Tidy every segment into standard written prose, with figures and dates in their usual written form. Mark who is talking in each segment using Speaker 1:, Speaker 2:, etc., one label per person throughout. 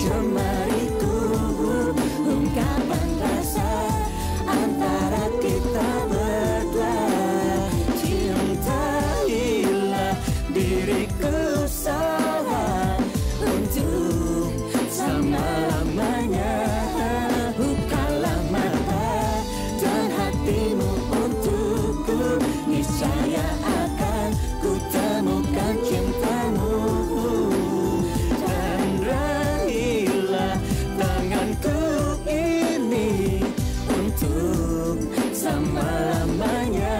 Speaker 1: jemariku, ungkapan rasa antara kita berdua. Cintailah diriku salah untuk selama-lamanya. Bukalah mata dan hatimu untukku, niscaya akan ku temukan cintamu. Dan raihlah tanganku ini untuk selama-lamanya.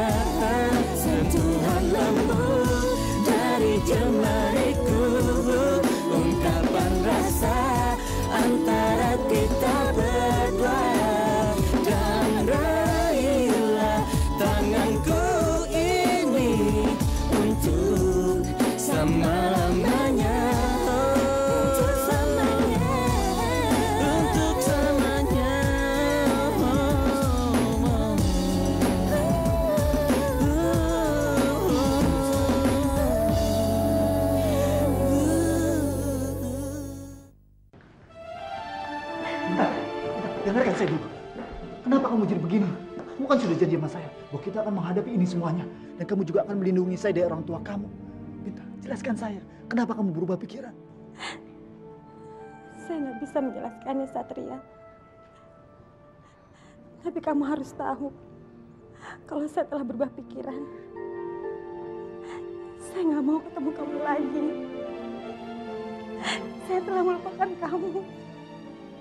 Speaker 1: Sentuhan lembut dari jemariku, ungkapan rasa antara kita berdua. Dan raihlah tanganku ini untuk selama-lamanya. Untuk selamanya. Untuk selamanya.
Speaker 2: Bentar, dengarkan saya dulu. Kenapa kamu jadi begini? Kamu kan sudah janji sama saya bahwa kita akan menghadapi ini semuanya. Dan kamu juga akan melindungi saya dari orang tua kamu. Bentar, jelaskan saya. Kenapa kamu berubah pikiran?
Speaker 3: Saya nggak bisa menjelaskannya, Satria. Tapi kamu harus tahu, kalau saya telah berubah pikiran, saya nggak mau ketemu kamu lagi. Saya telah melupakan kamu,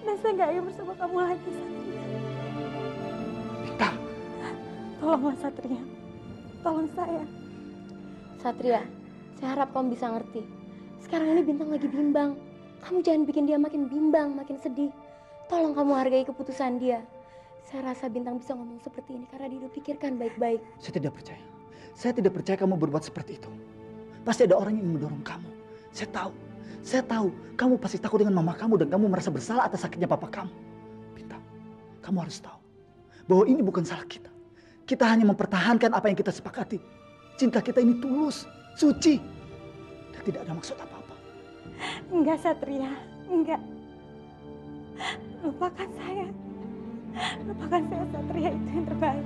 Speaker 3: dan saya nggak ingin bersama kamu lagi, Satria.
Speaker 2: Bintang,
Speaker 3: Tolonglah, Satria. Tolong saya.
Speaker 4: Satria, saya harap kamu bisa ngerti. Sekarang ini Bintang lagi bimbang. Kamu jangan bikin dia makin bimbang, makin sedih. Tolong kamu hargai keputusan dia. Saya rasa Bintang bisa ngomong seperti ini karena dia udah pikirkan baik-baik.
Speaker 2: saya tidak percaya. Saya tidak percaya kamu berbuat seperti itu. Pasti ada orang yang mendorong kamu. Saya tahu. Saya tahu. Kamu pasti takut dengan mama kamu dan kamu merasa bersalah atas sakitnya papa kamu. Bintang, kamu harus tahu bahwa ini bukan salah kita. Kita hanya mempertahankan apa yang kita sepakati. Cinta kita ini tulus, suci, dan tidak ada maksud apa-apa.
Speaker 3: Enggak, Satria. Enggak. Lupakan saya. Lupakan saya, Satria. Itu yang terbaik.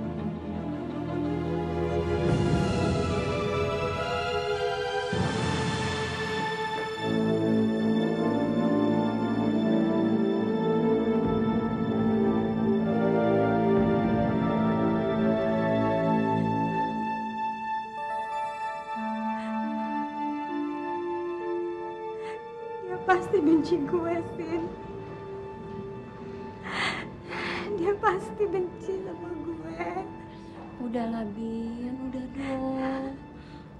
Speaker 3: Dia pasti benci gue, Sin. Dia pasti benci sama gue.
Speaker 4: Udahlah, Bin. Udah dong.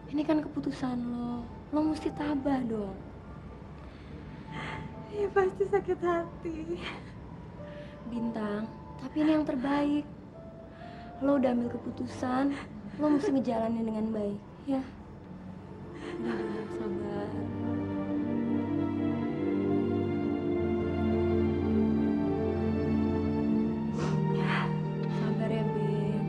Speaker 4: Ini kan keputusan lo. Lo mesti tabah dong.
Speaker 3: Dia pasti sakit hati.
Speaker 4: Bintang, tapi ini yang terbaik. Lo udah ambil keputusan, lo mesti ngejalanin dengan baik, ya. Udah, sabar. Sabar ya, Bin.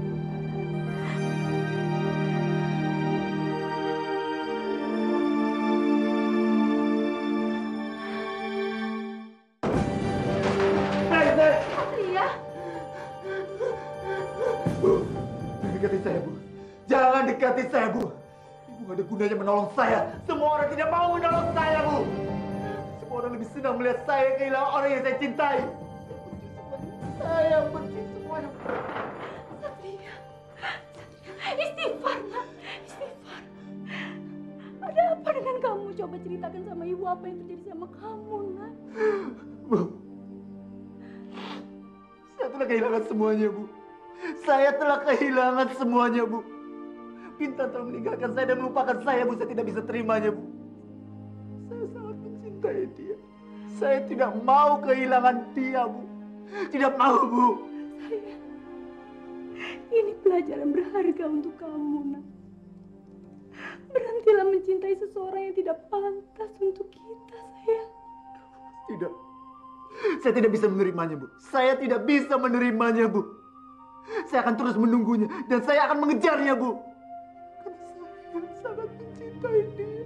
Speaker 3: Satria.
Speaker 2: Bu, dekati saya, Bu. Jangan dekati saya, Bu. Ibu gak ada gunanya menolong saya. Semua orang tidak mau menolong saya, Bu. Semua orang lebih senang melihat saya kehilangan orang yang saya cintai. Saya benci semuanya.
Speaker 3: Satria. Satria. Istighfar, nak. Istighfar. Ada apa dengan kamu? Coba ceritakan sama ibu apa yang terjadi sama kamu, nak.
Speaker 2: Bu, saya telah kehilangan semuanya, Bu. Saya telah kehilangan semuanya, Bu. Bintang telah meninggalkan saya dan melupakan saya, Bu. Saya tidak bisa terimanya, Bu. Saya sangat mencintai dia. Saya tidak mau kehilangan dia, Bu. Tidak mau, Bu.
Speaker 3: Sayang, ini pelajaran berharga untuk kamu, nak. Berhentilah mencintai seseorang yang tidak pantas untuk kita, sayang.
Speaker 2: Tidak. Saya tidak bisa menerimanya, Bu. Saya tidak bisa menerimanya, Bu. Saya akan terus menunggunya dan saya akan mengejarnya, Bu. Karena saya sangat mencintai dia.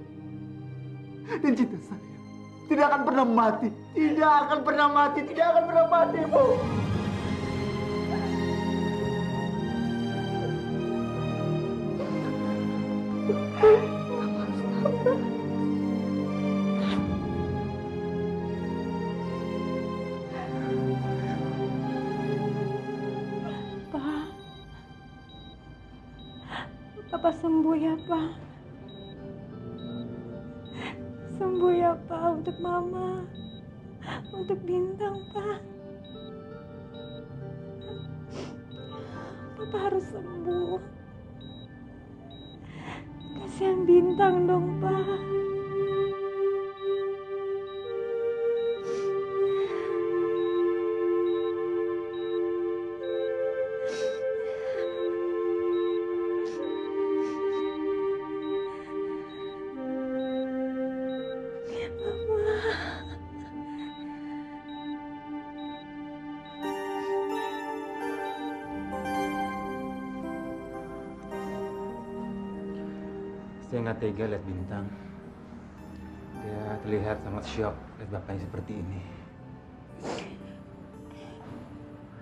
Speaker 2: Dan cinta saya Tidak akan pernah mati. Tidak akan pernah mati. Tidak akan pernah mati, Bu.
Speaker 3: Pak, Papa sembuh ya, Pak. Sembuh ya, Pak, untuk Mama, untuk Bintang, Pak. Papa harus sembuh. Kasihan Bintang dong, Pak.
Speaker 5: Saya nggak tega lihat Bintang. Dia terlihat sangat syok lihat bapaknya seperti ini.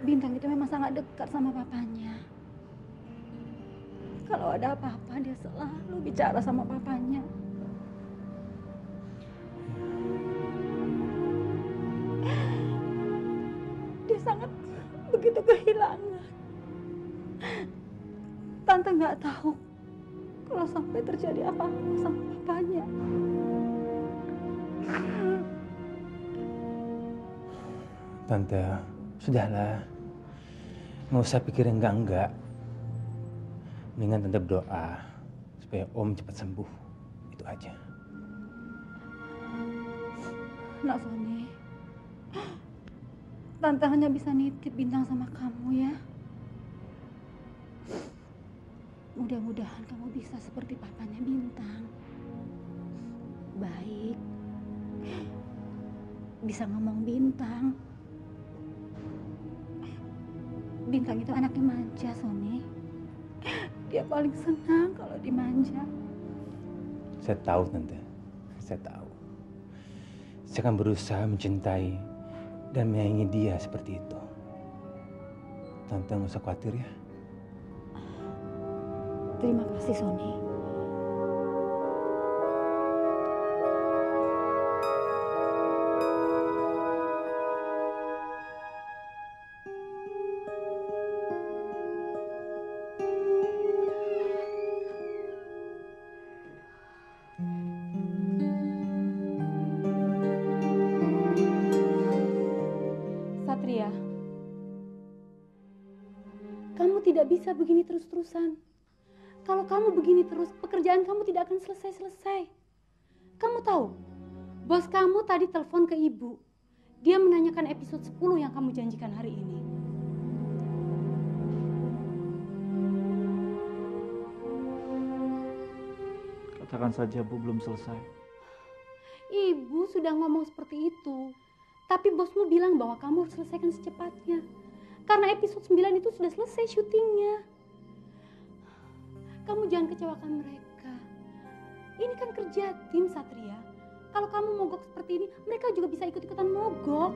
Speaker 3: Bintang itu memang sangat dekat sama papanya. Kalau ada apa-apa, dia selalu bicara sama papanya. Dia sangat begitu kehilangan. Tante nggak tahu kalau sampai terjadi apa-apa sama papanya.
Speaker 5: Tante, sudahlah. Nggak usah pikir enggak. Mendingan Tante berdoa supaya Om cepat sembuh. Itu aja.
Speaker 3: Nak Sony, Tante hanya bisa nitip Bintang sama kamu ya. Mudah-mudahan kamu bisa seperti papanya Bintang. Baik. Bisa ngomong Bintang. Bintang itu anaknya manja, Sony. Dia paling senang kalau dimanja.
Speaker 5: Saya tahu, Tante. Saya tahu. Saya akan berusaha mencintai dan menyayangi dia seperti itu. Tante nggak usah khawatir ya.
Speaker 3: Terima kasih, Sony.
Speaker 4: Satria, kamu tidak bisa begini terus-terusan. Kalau kamu begini terus, pekerjaan kamu tidak akan selesai-selesai. Kamu tahu, bos kamu tadi telepon ke ibu. Dia menanyakan episode 10 yang kamu janjikan hari ini.
Speaker 2: Katakan saja, Bu, belum selesai.
Speaker 4: Ibu sudah ngomong seperti itu. Tapi bosmu bilang bahwa kamu harus selesaikan secepatnya. Karena episode 9 itu sudah selesai syutingnya. Kamu jangan kecewakan mereka. Ini kan kerja tim, Satria. Kalau kamu mogok seperti ini, mereka juga bisa ikut-ikutan mogok.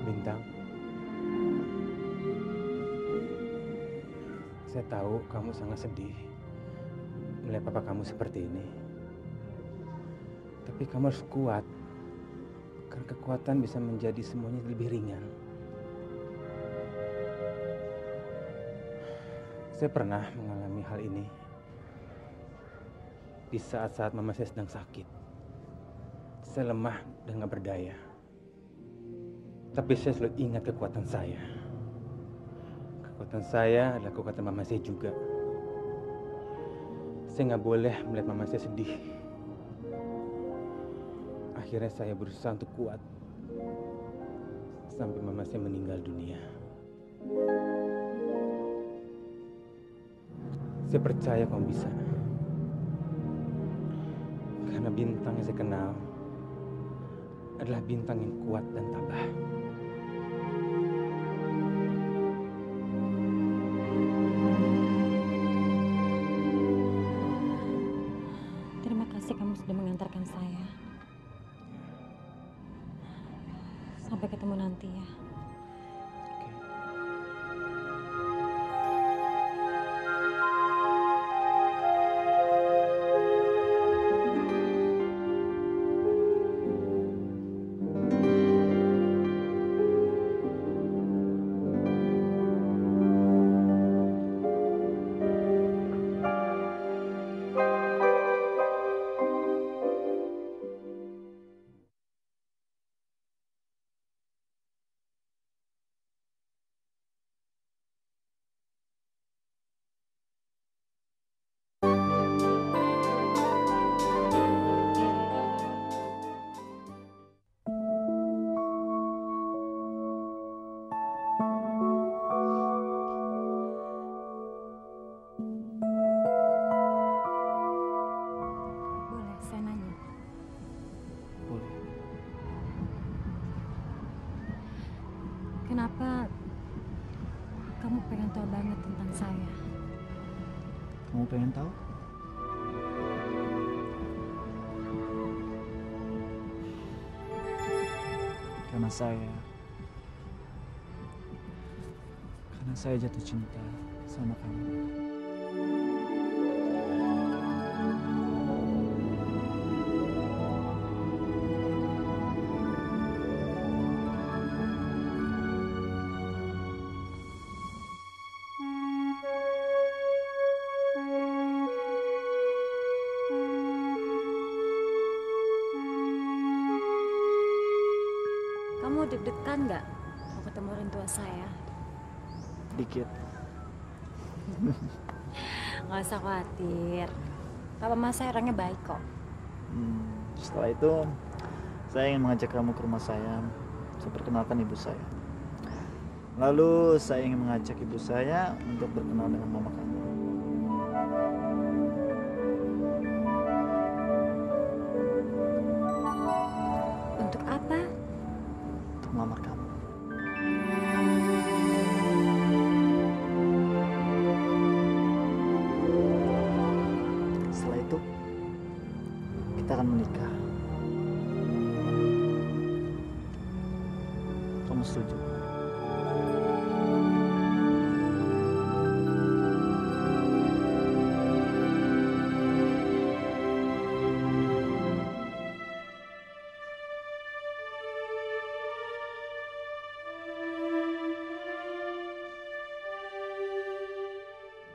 Speaker 5: Bintang, saya tahu kamu sangat sedih melihat papa kamu seperti ini. Tapi kamu harus kuat, karena kekuatan bisa menjadi semuanya lebih ringan. Saya pernah mengalami hal ini di saat-saat mama saya sedang sakit. Saya lemah dan gak berdaya. Tapi saya selalu ingat kekuatan saya. Kekuatan saya adalah kekuatan mama saya juga. Saya nggak boleh melihat mama saya sedih. Akhirnya saya berusaha untuk kuat. Sampai mama saya meninggal dunia. Saya percaya kamu bisa. bintang yang saya kenal adalah bintang yang kuat dan tabah.
Speaker 3: Terima kasih kamu sudah mengantarkan saya. Sampai ketemu nanti ya. Boleh saya nanya?
Speaker 2: Boleh.
Speaker 3: Kenapa kamu pengen tahu banget tentang saya?
Speaker 2: Kamu pengen tahu? Karena saya jatuh cinta sama kamu.
Speaker 3: Kamu deg-degan nggak mau ketemu orang tua saya?
Speaker 2: Dikit.
Speaker 3: Nggak usah khawatir. Papa Mas saya orangnya baik kok.
Speaker 2: Setelah itu, saya ingin mengajak kamu ke rumah saya. Saya perkenalkan ibu saya. Lalu saya ingin mengajak ibu saya untuk berkenal dengan mama kamu.
Speaker 3: Untuk apa?
Speaker 2: Untuk melamar kamu. Setelah itu, kita akan menikah. Kamu setuju?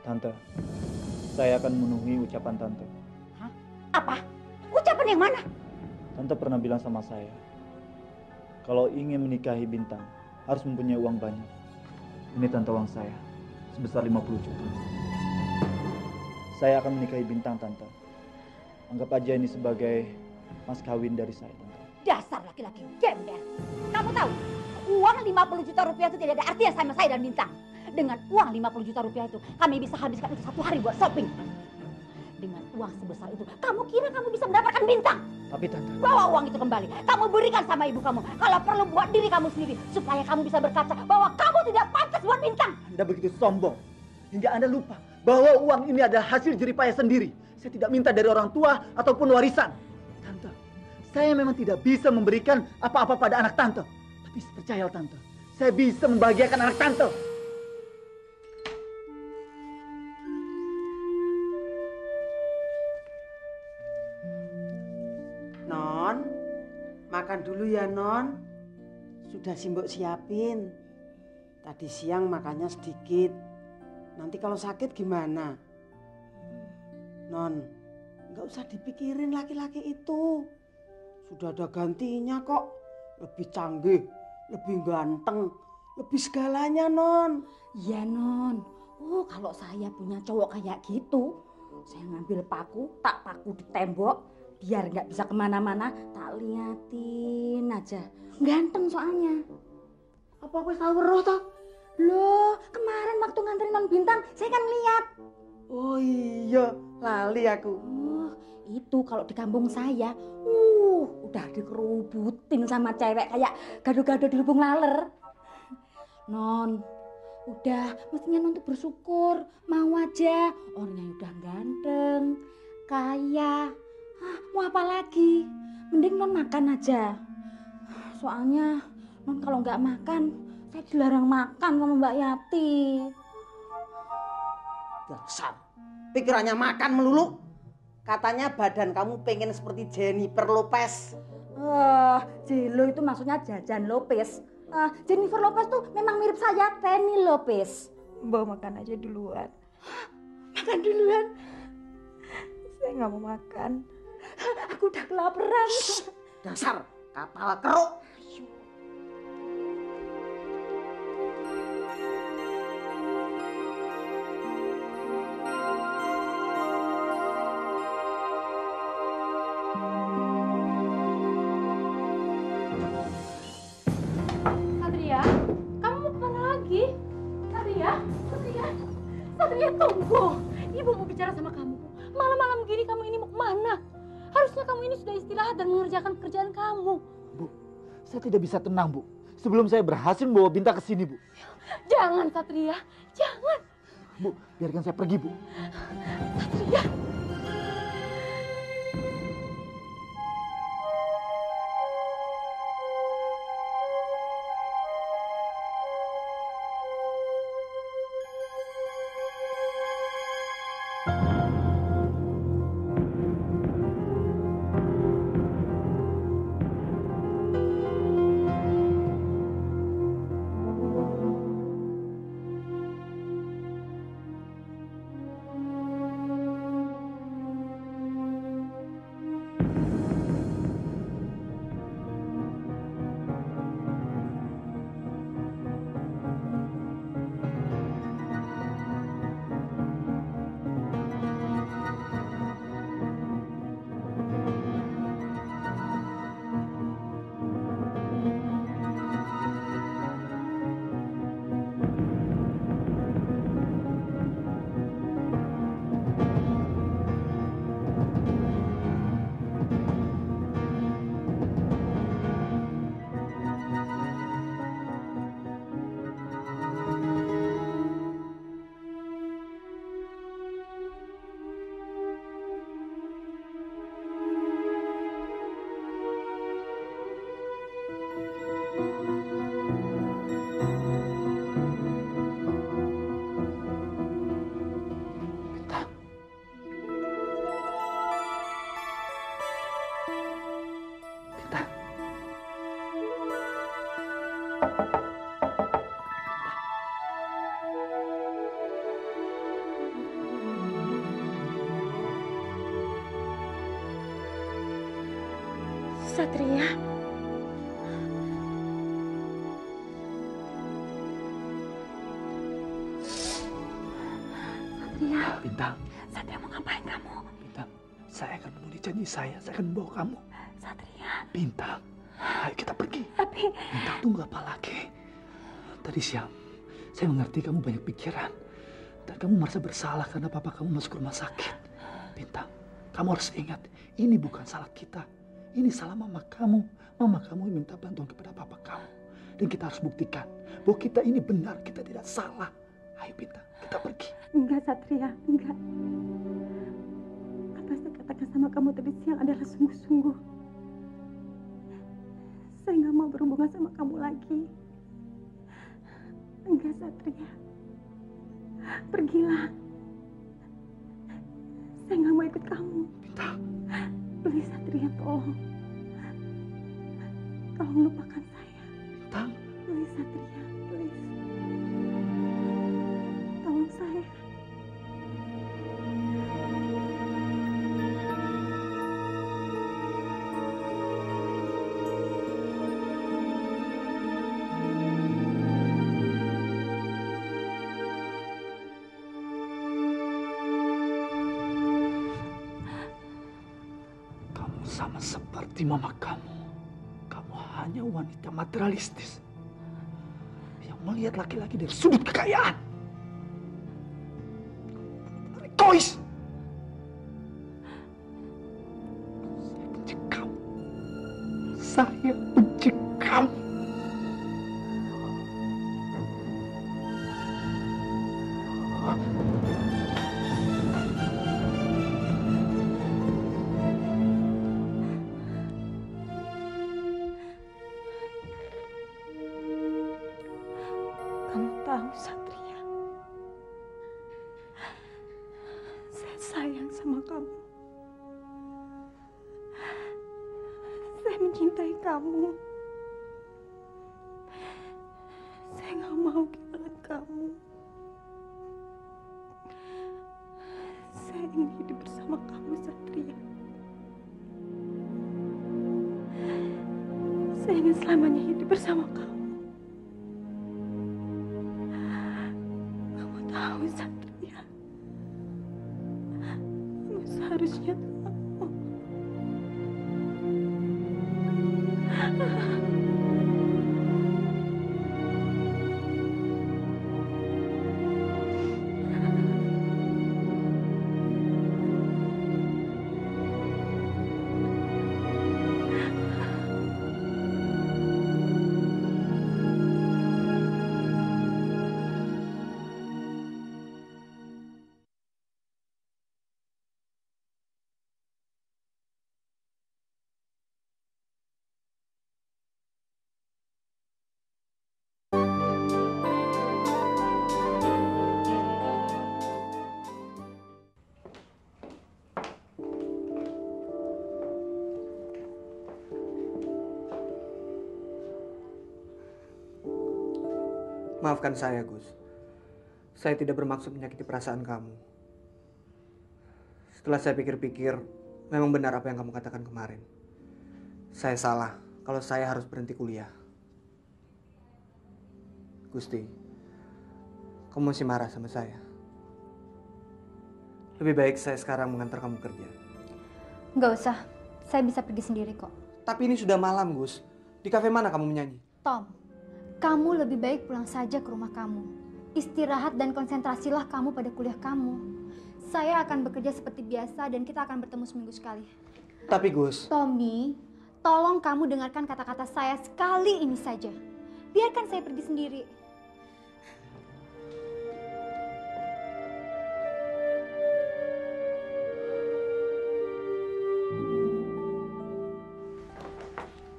Speaker 2: Tante, saya akan memenuhi ucapan Tante.
Speaker 6: Hah? Apa? Ucapan yang mana?
Speaker 2: Tante pernah bilang sama saya, kalau ingin menikahi Bintang, harus mempunyai uang banyak. Ini Tante uang saya, sebesar 50 juta. Saya akan menikahi Bintang, Tante. Anggap aja ini sebagai mas kawin dari saya, Tante.
Speaker 6: Dasar laki-laki gembel. Kamu tahu, uang 50 juta rupiah itu tidak ada artinya sama saya dan Bintang. Dengan uang 50 juta rupiah itu, kami bisa habiskan itu 1 hari buat shopping. Dengan uang sebesar itu, kamu kira kamu bisa mendapatkan Bintang?
Speaker 2: Tapi Tante...
Speaker 6: Bawa uang itu kembali. Kamu berikan sama ibu kamu. Kalau perlu buat diri kamu sendiri. Supaya kamu bisa berkaca bahwa kamu tidak pantas buat Bintang.
Speaker 2: Anda begitu sombong, hingga Anda lupa bahwa uang ini adalah hasil jeripaya sendiri. Saya tidak minta dari orang tua ataupun warisan. Tante, saya memang tidak bisa memberikan apa-apa pada anak Tante. Tapi percayalah Tante, saya bisa membahagiakan anak Tante.
Speaker 7: Non, makan dulu ya Non. Sudah Simbok siapin. Tadi siang makannya sedikit. Nanti kalau sakit gimana? Non, nggak usah dipikirin laki-laki itu. Sudah ada gantinya kok. Lebih canggih, lebih ganteng, lebih segalanya Non.
Speaker 6: Iya Non. Oh kalau saya punya cowok kayak gitu, saya ngambil paku, tak paku di tembok. Biar nggak bisa kemana-mana, tak liatin aja. Ganteng soalnya.
Speaker 7: Apa aku tahu roh toh?
Speaker 6: Loh, kemarin waktu nganterin Non Bintang, saya kan lihat.
Speaker 7: Oh iya, lali aku.
Speaker 6: Oh, itu kalau di kampung saya, udah dikerubutin sama cewek kayak gado-gado di lubung laler. Non, udah mestinya non tuh bersyukur, mau aja orangnya udah ganteng, kaya. Mau apa lagi? Mending non makan aja. Soalnya non kalau nggak makan, saya dilarang makan sama Mbak Yati.
Speaker 7: Dasar, pikirannya makan melulu. Katanya badan kamu pengen seperti Jennifer Lopez.
Speaker 6: Jelo itu maksudnya Jajan Lopez. Jennifer Lopez tuh memang mirip saya, Penny Lopez. Mbak makan aja duluan. Makan duluan? Saya nggak mau makan. Aku udah kelaparan.
Speaker 7: Dasar kapal keruk.
Speaker 3: Satria, kamu mau kemana lagi? Satria, Satria tunggu. Ibu mau bicara sama kamu. Malam-malam gini kamu ini mau kemana? Harusnya kamu ini sudah istirahat dan mengerjakan pekerjaan kamu.
Speaker 2: Bu, saya tidak bisa tenang, Bu. Sebelum saya berhasil membawa Binta ke sini, Bu.
Speaker 3: Jangan, Satria. Jangan.
Speaker 2: Bu, biarkan saya pergi, Bu.
Speaker 3: Satria.
Speaker 4: Satria.
Speaker 6: Satria.
Speaker 2: Bintang.
Speaker 6: Satria mau ngapain kamu?
Speaker 2: Bintang, saya akan memenuhi janji saya akan membawa kamu.
Speaker 6: Satria.
Speaker 2: Bintang, ayo kita pergi.
Speaker 6: Tapi...
Speaker 2: Bintang, tunggu apa lagi? Tadi siang, saya mengerti kamu banyak pikiran. Dan kamu merasa bersalah karena papa kamu masuk rumah sakit. Bintang, kamu harus ingat, ini bukan salah kita. Ini salah mama kamu. Mama kamu minta bantuan kepada papa kamu. Dan kita harus buktikan bahwa kita ini benar, kita tidak salah. Ayo Bintang, kita pergi.
Speaker 6: Enggak Satria, enggak. Apa saya katakan sama kamu tadi siang adalah sungguh-sungguh. Saya nggak mau berhubungan sama kamu lagi. Enggak Satria. Pergilah. Saya nggak mau ikut kamu.
Speaker 2: Bintang.
Speaker 6: Please Satria, tolong. Tolong lupakan saya.
Speaker 2: Bintang.
Speaker 6: Please Satria, please. Tolong saya.
Speaker 2: Kamu sama seperti mama kamu. Kamu hanya wanita materialistis yang melihat laki-laki dari sudut kekayaan. Egois. Saya benci kamu.
Speaker 6: Kamu tahu, Satria, saya sayang sama kamu. Saya mencintai kamu. Saya nggak mau kehilangan kamu. Saya ingin hidup bersama kamu, Satria. Saya ingin selamanya hidup bersama kamu. Kamu tahu, Satria, kamu seharusnya tahu.
Speaker 8: Maafkan saya, Gus. Saya tidak bermaksud menyakiti perasaan kamu. Setelah saya pikir-pikir, memang benar apa yang kamu katakan kemarin. Saya salah kalau saya harus berhenti kuliah. Gusti, kamu masih marah sama saya? Lebih baik saya sekarang mengantar kamu kerja.
Speaker 6: Nggak usah, saya bisa pergi sendiri kok.
Speaker 8: Tapi ini sudah malam, Gus. Di kafe mana kamu menyanyi?
Speaker 6: Tom, kamu lebih baik pulang saja ke rumah kamu. Istirahat dan konsentrasilah kamu pada kuliah kamu. Saya akan bekerja seperti biasa dan kita akan bertemu seminggu sekali.
Speaker 8: Tapi Gus...
Speaker 6: Tommy, tolong kamu dengarkan kata-kata saya sekali ini saja. Biarkan saya pergi sendiri.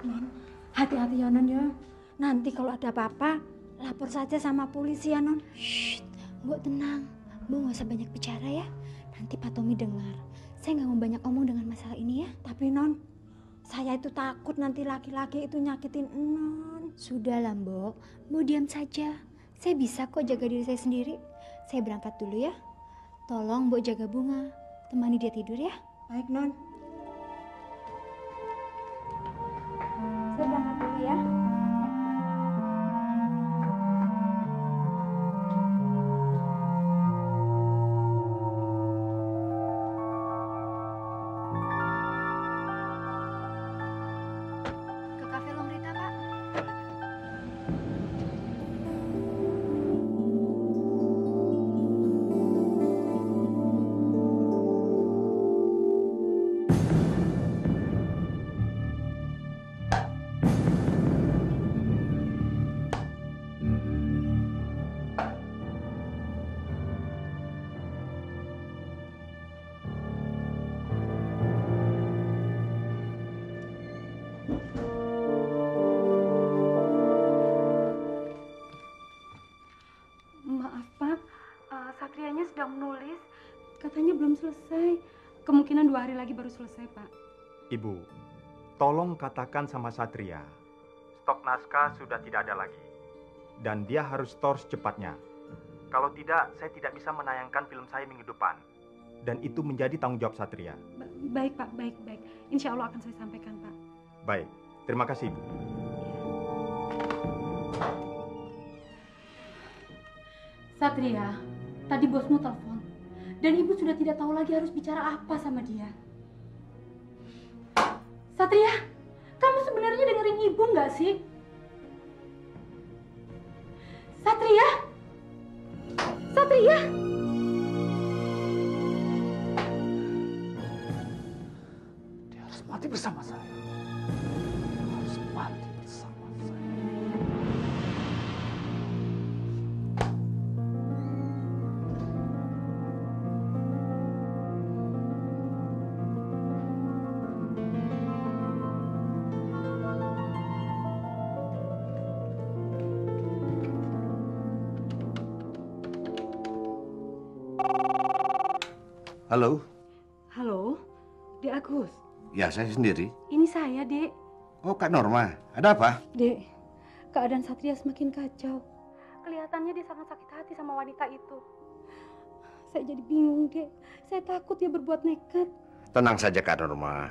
Speaker 6: Non, hati-hati ya Non ya. Nanti kalau ada apa-apa, lapor saja sama polisi ya, Non. Shh, Mbok tenang. Mbok nggak usah banyak bicara ya. Nanti Pak Tommy dengar. Saya nggak mau banyak omong dengan masalah ini ya. Tapi Non, saya itu takut nanti laki-laki itu nyakitin Non. Sudahlah Mbok, Mbok diam saja. Saya bisa kok jaga diri saya sendiri. Saya berangkat dulu ya. Tolong Mbok jaga Bunga. Temani dia tidur ya. Baik Non. Saya berangkat dulu ya. Satrianya sedang menulis, katanya belum selesai. Kemungkinan 2 hari lagi baru selesai, Pak.
Speaker 9: Ibu, tolong katakan sama Satria, stok naskah sudah tidak ada lagi. Dan dia harus store secepatnya. Kalau tidak, saya tidak bisa menayangkan film saya minggu depan. Dan itu menjadi tanggung jawab Satria.
Speaker 3: Baik, Pak, baik. Insya Allah akan saya sampaikan, Pak.
Speaker 9: Baik, terima kasih, Ibu.
Speaker 3: Satria, tadi bosmu telepon. Dan ibu sudah tidak tahu lagi harus bicara apa sama dia. Satria, kamu sebenarnya dengerin ibu nggak sih? Satria? Satria?
Speaker 2: Dia harus mati bersama saya.
Speaker 10: Halo?
Speaker 3: Halo, Dek Agus.
Speaker 10: Ya, saya sendiri.
Speaker 3: Ini saya, Dek.
Speaker 10: Oh, Kak Norma. Ada apa?
Speaker 3: Dek, keadaan Satria semakin kacau. Kelihatannya dia sangat sakit hati sama wanita itu. Saya jadi bingung, Dek. Saya takut dia berbuat nekat.
Speaker 10: Tenang saja, Kak Norma.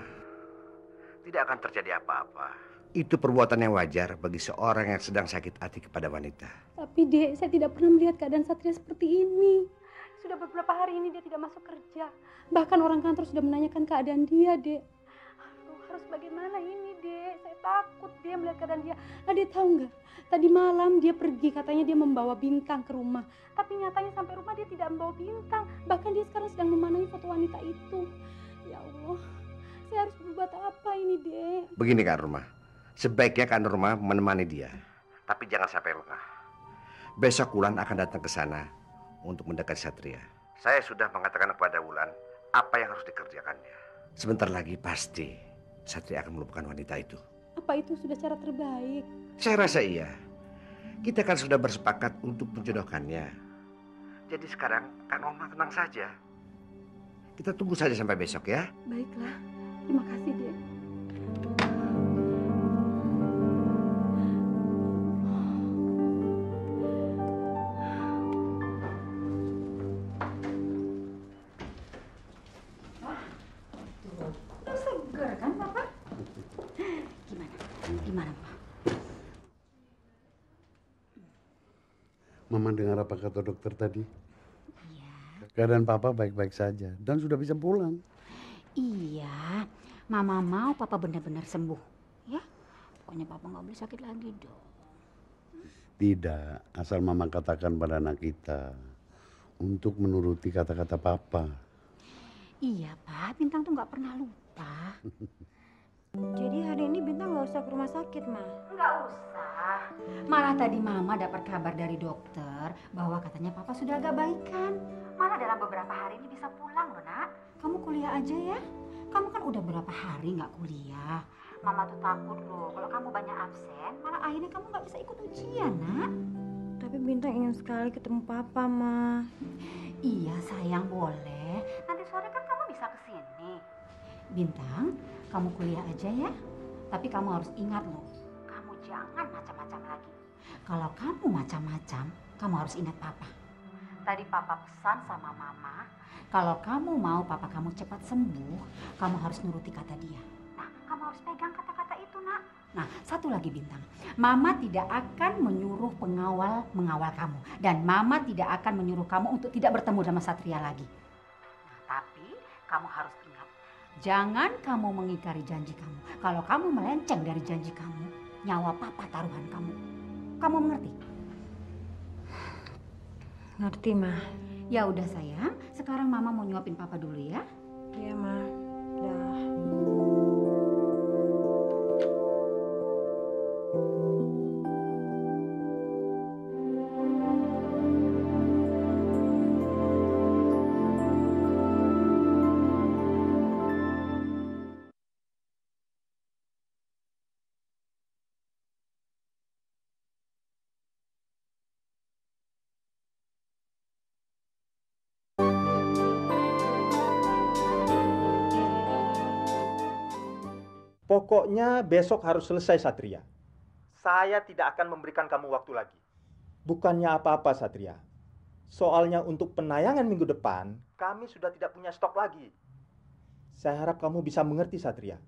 Speaker 10: Tidak akan terjadi apa-apa. Itu perbuatan yang wajar bagi seorang yang sedang sakit hati kepada wanita.
Speaker 3: Tapi, Dek, saya tidak pernah melihat keadaan Satria seperti ini. Sudah beberapa hari ini dia tidak masuk kerja. Bahkan orang kantor sudah menanyakan keadaan dia, Dek. Aduh, harus bagaimana ini, Dek? Saya takut dia melihat keadaan dia. Nah, dia tahu nggak? Tadi malam dia pergi, katanya dia membawa Bintang ke rumah. Tapi nyatanya sampai rumah dia tidak membawa Bintang. Bahkan dia sekarang sedang memandangi foto wanita itu. Ya Allah, saya harus berbuat apa ini, Dek?
Speaker 10: Begini, Kak Norma. Sebaiknya Kak Norma menemani dia. Tapi jangan sampai lengah. Besok Wulan akan datang ke sana untuk mendekat Satria. Saya sudah mengatakan kepada Wulan apa yang harus dikerjakannya. Sebentar lagi pasti Satria akan melupakan wanita itu.
Speaker 3: Apa itu sudah cara terbaik?
Speaker 10: Saya rasa iya. Kita kan sudah bersepakat untuk menjodohkannya. Jadi sekarang Kak Norma tenang saja. Kita tunggu saja sampai besok ya.
Speaker 3: Baiklah, terima kasih, Dek.
Speaker 6: Seger kan, Papa? Gimana, Pak?
Speaker 11: Mama dengar apa kata dokter tadi?
Speaker 6: Iya.
Speaker 11: Keadaan Papa baik-baik saja dan sudah bisa pulang.
Speaker 6: Iya, Mama mau Papa benar-benar sembuh. Ya, pokoknya Papa nggak boleh sakit lagi dong.
Speaker 11: Tidak, asal Mama katakan pada anak kita untuk menuruti kata-kata Papa.
Speaker 6: Iya, Pak. Bintang tuh nggak pernah lupa.
Speaker 12: Jadi hari ini Bintang nggak usah ke rumah sakit, Ma?
Speaker 6: Nggak usah. Malah tadi Mama dapat kabar dari dokter bahwa katanya Papa sudah agak baikan. Malah dalam beberapa hari ini bisa pulang loh, Nak. Kamu kuliah aja ya. Kamu kan udah berapa hari nggak kuliah. Mama tuh takut loh kalau kamu banyak absen, malah akhirnya kamu nggak bisa ikut ujian, Nak.
Speaker 12: Tapi Bintang ingin sekali ketemu Papa, Ma.
Speaker 6: Iya sayang, boleh. Nanti sore kan kamu bisa kesini. Bintang, kamu kuliah aja ya. Tapi kamu harus ingat loh, kamu jangan macam-macam lagi. Kalau kamu macam-macam, kamu harus ingat Papa. Tadi Papa pesan sama Mama, kalau kamu mau Papa kamu cepat sembuh, kamu harus nuruti kata dia. Nah, kamu harus pegang kata-kata itu, Nak. Nah, satu lagi Bintang, Mama tidak akan menyuruh pengawal mengawal kamu. Dan Mama tidak akan menyuruh kamu untuk tidak bertemu sama Satria lagi. Nah, tapi kamu harus ingat, jangan kamu mengingkari janji kamu. Kalau kamu melenceng dari janji kamu, nyawa Papa taruhan kamu. Kamu mengerti?
Speaker 12: Ngerti, Ma.
Speaker 6: Ya udah sayang, sekarang Mama mau nyuapin Papa dulu ya.
Speaker 12: Iya, Ma. Dah.
Speaker 9: Pokoknya besok harus selesai, Satria. Saya tidak akan memberikan kamu waktu lagi. Bukannya apa-apa, Satria. Soalnya untuk penayangan minggu depan, kami sudah tidak punya stok lagi. Saya harap kamu bisa mengerti, Satria.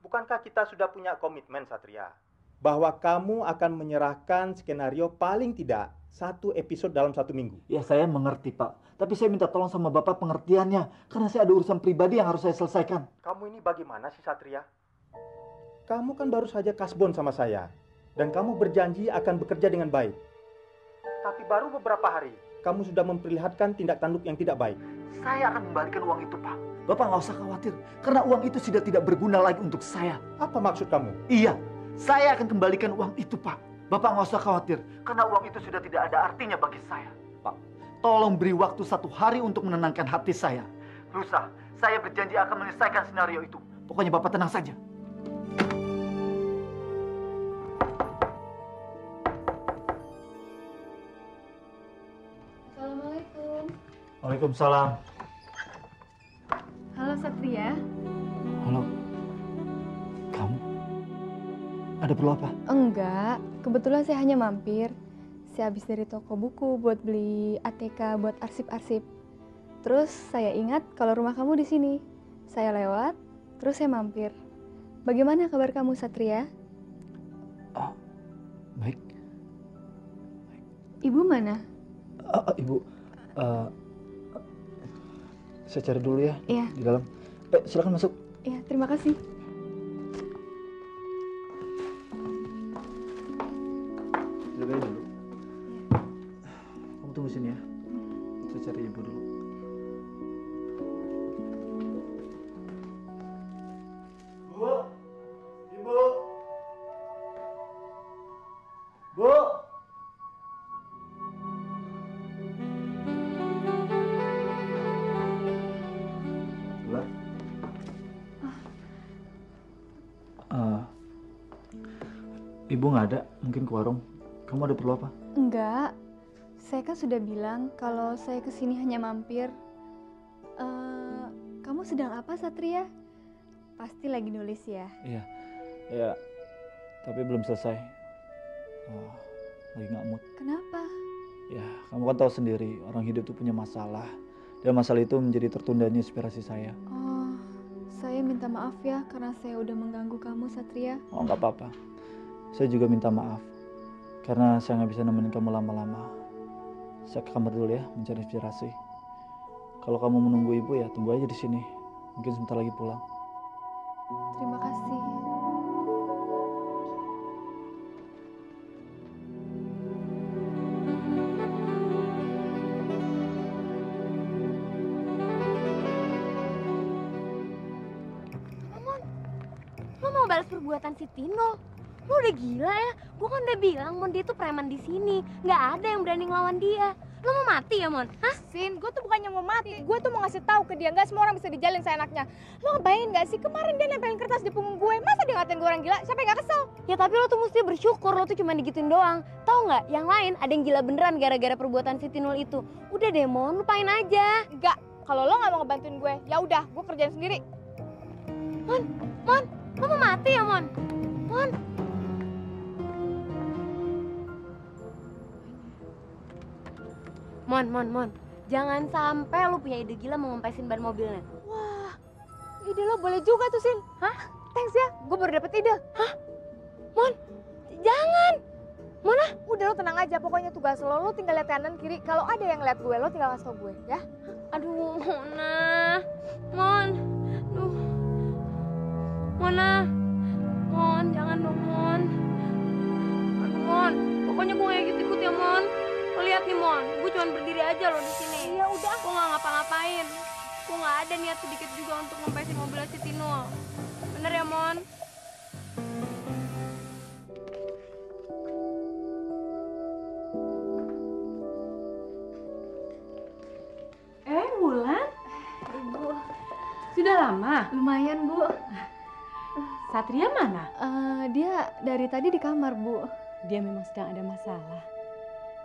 Speaker 9: Bukankah kita sudah punya komitmen, Satria? Bahwa kamu akan menyerahkan skenario paling tidak 1 episode dalam 1 minggu.
Speaker 2: Ya saya mengerti Pak, tapi saya minta tolong sama Bapak pengertiannya. Karena saya ada urusan pribadi yang harus saya selesaikan.
Speaker 9: Kamu ini bagaimana sih, Satria? Kamu kan baru saja kasbon sama saya. Dan kamu berjanji akan bekerja dengan baik. Tapi baru beberapa hari, kamu sudah memperlihatkan tindak tanduk yang tidak baik.
Speaker 2: Saya akan kembalikan uang itu Pak. Bapak nggak usah khawatir, karena uang itu sudah tidak berguna lagi untuk saya.
Speaker 9: Apa maksud kamu?
Speaker 2: Iya, saya akan kembalikan uang itu Pak. Bapak nggak usah khawatir, karena uang itu sudah tidak ada artinya bagi saya. Pak, tolong beri waktu 1 hari untuk menenangkan hati saya. Lusa, saya berjanji akan menyelesaikan skenario itu. Pokoknya Bapak tenang saja.
Speaker 4: Assalamualaikum.
Speaker 2: Waalaikumsalam.
Speaker 4: Halo Satria.
Speaker 2: Halo. Kamu? Ada perlu apa?
Speaker 4: Enggak, kebetulan saya hanya mampir. Saya habis dari toko buku buat beli ATK buat arsip-arsip. Terus saya ingat kalau rumah kamu di sini. Saya lewat, terus saya mampir. Bagaimana kabar kamu, Satria?
Speaker 2: Oh, baik.
Speaker 4: Ibu mana?
Speaker 2: Ibu, saya cari dulu ya.
Speaker 4: Iya.
Speaker 2: Di dalam. Silakan masuk.
Speaker 4: Iya, terima kasih.
Speaker 2: Jagain dulu. Kamu tunggu sini ya. Saya cari ibu dulu. Bu, ibu, bu. Bulan. Ibu nggak ada, mungkin ke warung. Kamu ada perlu apa?
Speaker 4: Enggak, saya kan sudah bilang kalau saya kesini hanya mampir. Kamu sedang apa, Satria? Pasti lagi nulis ya?
Speaker 2: Iya, tapi belum selesai. Lagi nggak mood.
Speaker 4: Kenapa?
Speaker 2: Ya, kamu kan tahu sendiri, orang hidup itu punya masalah. Dan masalah itu menjadi tertundanya inspirasi saya.
Speaker 4: Oh, saya minta maaf ya karena saya udah mengganggu kamu, Satria.
Speaker 2: Oh, nggak apa-apa. Saya juga minta maaf karena saya nggak bisa nemenin kamu lama-lama. Saya ke kamar dulu ya, mencari inspirasi. Kalau kamu menunggu ibu ya tunggu aja di sini. Mungkin sebentar lagi pulang.
Speaker 4: Terima kasih.
Speaker 13: Lo mau balas perbuatan si Tino? Lo udah gila ya? Gue kan udah bilang Mon dia tuh preman di sini. Nggak ada yang berani ngelawan dia. Lo mau mati ya Mon? Hah?
Speaker 14: Sin, gue tuh bukannya mau mati. Gue tuh mau ngasih tahu ke dia nggak semua orang bisa dijalin seenaknya. Lo ngebayangin nggak sih kemarin dia nempelin kertas di punggung gue? Masa dia ngatain gue orang gila? Siapa yang nggak kesel?
Speaker 13: Ya tapi lo tuh mesti bersyukur lo tuh cuma digituin doang. Tahu nggak? Yang lain ada yang gila beneran gara-gara perbuatan si Tinul itu. Udah deh Mon, lupain aja.
Speaker 14: Enggak. Kalau lo nggak mau ngebantuin gue, ya udah, gue kerjain sendiri.
Speaker 13: Mon, lo mau mati ya Mon? Mon. Mon, jangan sampai lu punya ide gila mau ngempesin ban mobilnya.
Speaker 14: Wah, ide lo boleh juga tuh, Sin. Hah? Thanks ya, gue baru dapet ide.
Speaker 13: Hah? Mon, jangan. Mona,
Speaker 14: udah lo tenang aja, pokoknya tugas lo tinggal lihat kanan kiri. Kalau ada yang lihat gue, lo tinggal kasih tau gue, ya.
Speaker 13: Aduh, Mona. Aduh. Mon, jangan dong, Mon. Aduh, Mon. Pokoknya gue gak ikut ya, Mon. Lo lihat nih, Mon. Gue cuma berdiri aja loh di sini.
Speaker 14: Ya udah.
Speaker 13: Gue nggak ngapa-ngapain. Gue nggak ada niat sedikit juga untuk ngempesin mobilnya si Tino. Bener ya, Mon?
Speaker 3: Wulan?
Speaker 4: Ibu.
Speaker 3: Sudah lama?
Speaker 4: Lumayan, Bu.
Speaker 3: Satria mana?
Speaker 4: Dia dari tadi di kamar, Bu.
Speaker 3: Dia memang sedang ada masalah.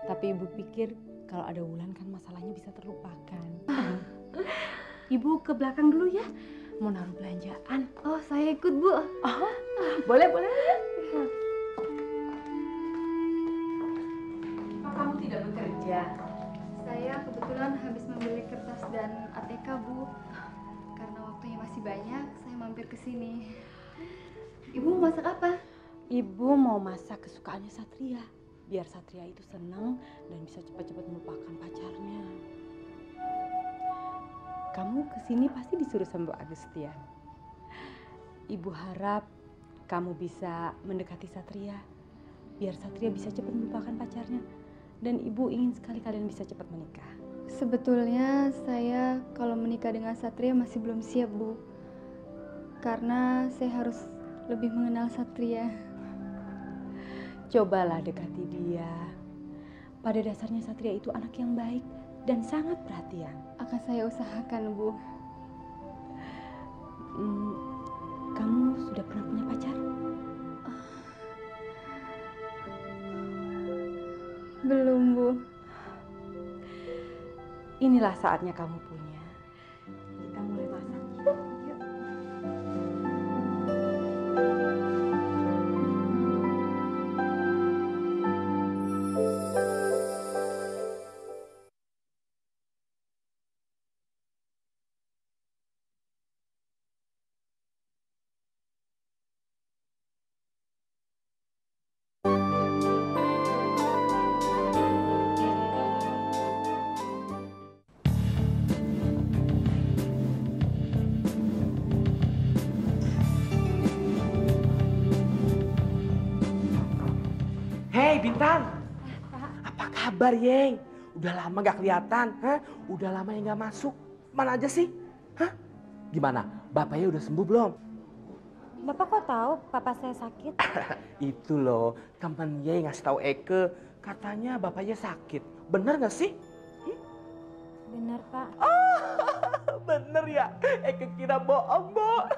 Speaker 3: Tapi ibu pikir kalau ada Wulan kan masalahnya bisa terlupakan. Ibu ke belakang dulu ya. Mau naruh belanjaan.
Speaker 4: Oh, saya ikut, Bu.
Speaker 3: Oh, boleh ya. Apa kamu tidak bekerja?
Speaker 4: Saya kebetulan habis membeli kertas dan ATK, Bu. Karena waktunya masih banyak, saya mampir ke sini. Ibu mau masak apa?
Speaker 3: Ibu mau masak kesukaannya Satria. Biar Satria itu senang dan bisa cepat-cepat melupakan pacarnya. Kamu kesini pasti disuruh sama Mbak Agustian. Ibu harap kamu bisa mendekati Satria. Biar Satria bisa cepat melupakan pacarnya. Dan ibu ingin sekali kalian bisa cepat menikah.
Speaker 4: Sebetulnya saya kalau menikah dengan Satria masih belum siap, Bu. Karena saya harus lebih mengenal Satria.
Speaker 3: Cobalah dekati dia. Pada dasarnya Satria itu anak yang baik dan sangat perhatian.
Speaker 4: Akan saya usahakan, Bu.
Speaker 3: Kamu sudah pernah punya pacar?
Speaker 4: Belum, Bu.
Speaker 3: Inilah saatnya kamu punya. Kita mulai masak.
Speaker 15: Hei Bintang, apa kabar Yeng? Udah lama gak kelihatan, hah? Udah lama yang gak masuk, mana aja sih? Hah? Gimana, bapaknya udah sembuh belum?
Speaker 12: Bapak kok tahu papa saya sakit?
Speaker 15: Itu loh, temen Yeng ngasih tahu Eke, katanya bapaknya sakit. Bener gak sih?
Speaker 12: Bener Pak.
Speaker 15: Bener ya, Eke kira bohong, Bo.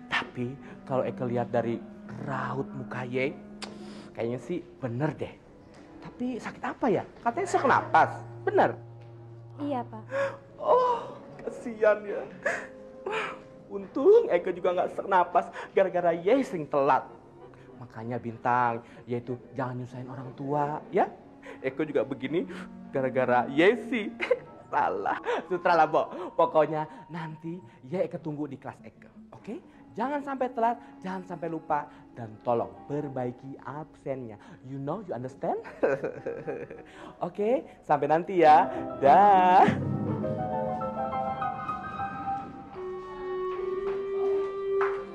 Speaker 15: Tapi kalau Eke lihat dari raut muka Yeng, kayaknya sih bener deh. Tapi sakit apa ya? Katanya sesak napas. Bener?
Speaker 12: Iya Pak.
Speaker 15: Oh, kasihan ya. Untung Eke juga nggak sesak napas gara-gara Ye sering telat. Makanya Bintang, Ye itu jangan nyusahin orang tua, ya. Eke juga begini gara-gara Ye sih. Salah. Sutralah, Bo. Pokoknya nanti Ye Eke tunggu di kelas Eke. Oke? Jangan sampai telat, jangan sampai lupa, dan tolong perbaiki absennya. You know, you understand? Oke, sampai nanti ya. Dah.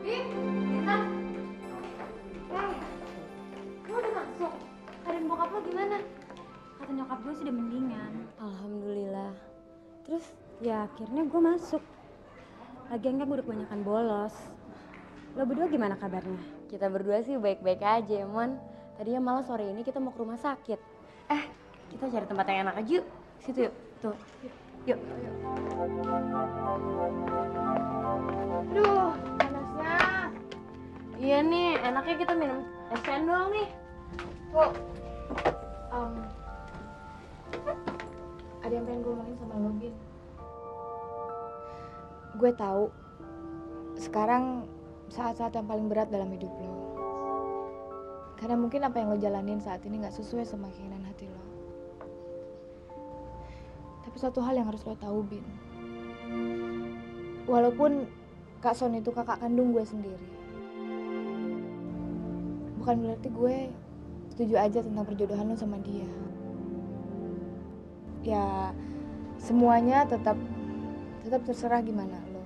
Speaker 4: Bintang. Lo udah masuk? Keadaan bokap lo gimana?
Speaker 12: Kata nyokap gue sudah mendingan.
Speaker 4: Alhamdulillah.
Speaker 12: Terus ya akhirnya gue masuk. Lagian kan gue udah kebanyakan bolos. Lo berdua gimana kabarnya?
Speaker 4: Kita berdua sih baik-baik aja, Mon. Tadinya malah sore ini kita mau ke rumah sakit. Kita cari tempat yang enak aja yuk. Situ yuk. Tuh. Yuk. Duh, panasnya. Iya nih, enaknya kita minum es cendol nih. Tuh. Ada yang pengen gue omongin sama lo, Bin. Gue tahu sekarang saat-saat yang paling berat dalam hidup lo. Karena mungkin apa yang lo jalanin saat ini gak sesuai sama keinginan hati lo. Tapi satu hal yang harus lo tahu, Bin. Walaupun Kak Son itu kakak kandung gue sendiri, bukan berarti gue setuju aja tentang perjodohan lo sama dia. Ya, semuanya tetap terserah gimana lo.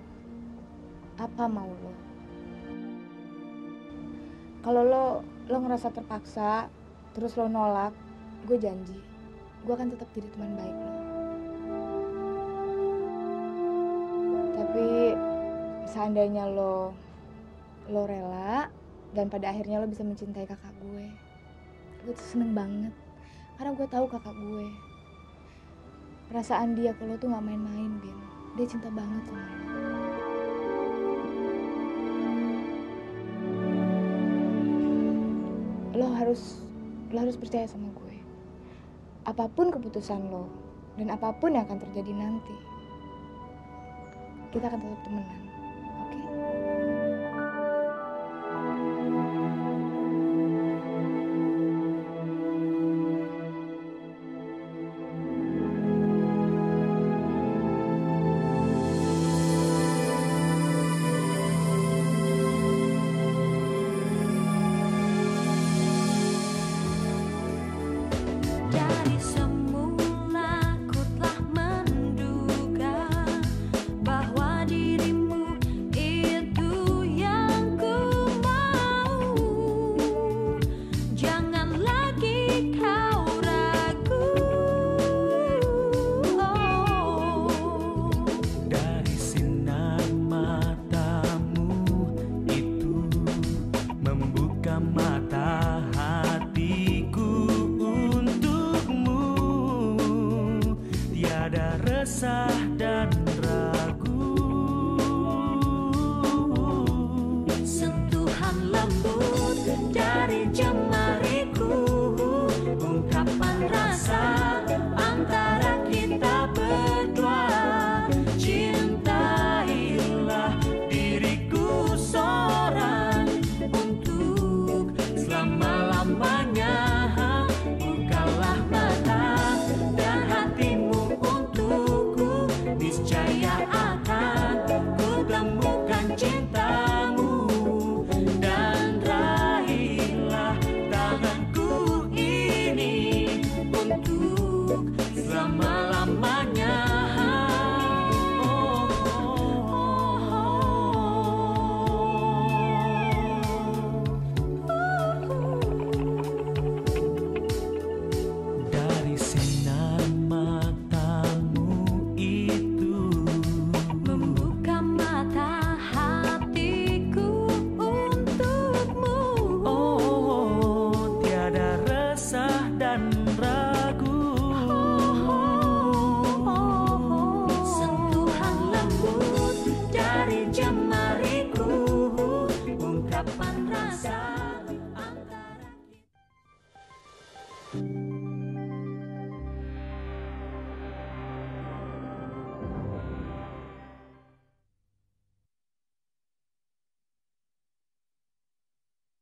Speaker 4: Apa mau lo. Kalau lo ngerasa terpaksa, terus lo nolak, gue janji, gue akan tetap jadi teman baik lo. Tapi seandainya lo rela dan pada akhirnya lo bisa mencintai kakak gue tuh seneng banget. Karena gue tahu kakak gue, perasaan dia ke lo tuh nggak main-main, Bin. Dia cinta banget sama lo. Lo harus percaya sama gue. Apapun keputusan lo dan apapun yang akan terjadi nanti, kita akan tetap temenan.